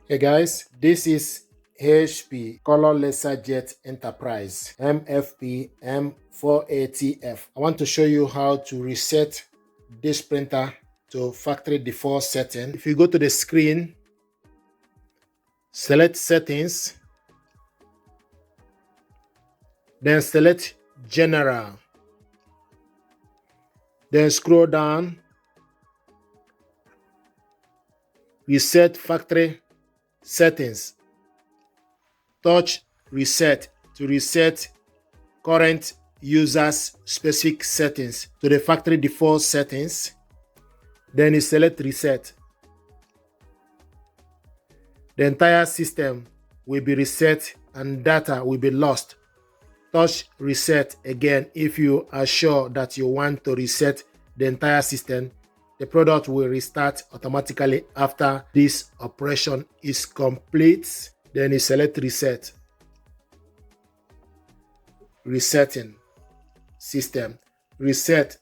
Hey guys, this is HP Color LaserJet Enterprise MFP M480f. I want to show you how to reset this printer to factory default setting. If you go to the screen, select Settings, then select General, then scroll down, Reset Factory Settings. Touch Reset to reset current user's specific settings to the factory default settings. Then you select Reset. The entire system will be reset and data will be lost. Touch Reset again if you are sure that you want to reset the entire system. The product will restart automatically after this operation is complete. Then you select Reset. Resetting system. Reset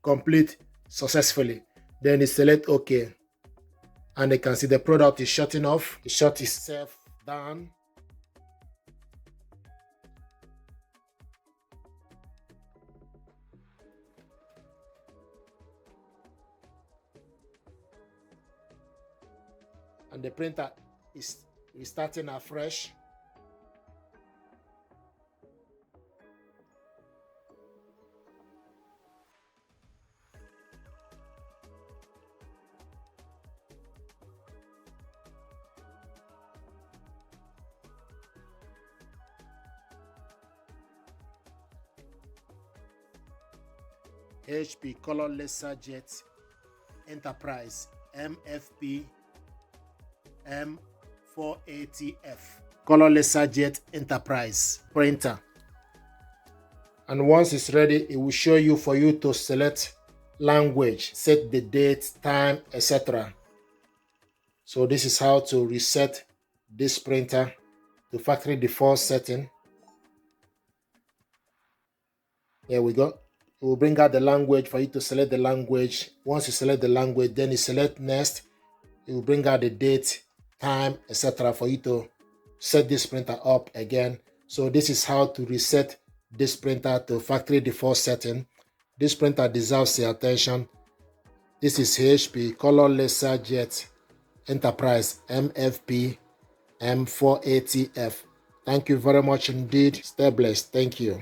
complete successfully. Then you select OK. And you can see the product is shutting off. It shut itself down. And the printer is restarting afresh. HP Color LaserJet Enterprise MFP M480f Color LaserJet Enterprise printer. And once it's ready, it will show you for you to select language, set the date, time, etc. So this is how to reset this printer to factory default setting. Here we go. It will bring out the language for you to select the language. Once you select the language, then you select next. It will bring out the date, time, etc. for you to set this printer up again. So this is how to reset this printer to factory default setting. This printer deserves your attention. This is HP Color LaserJet Enterprise MFP M480f. Thank you very much indeed. Stay blessed. Thank you.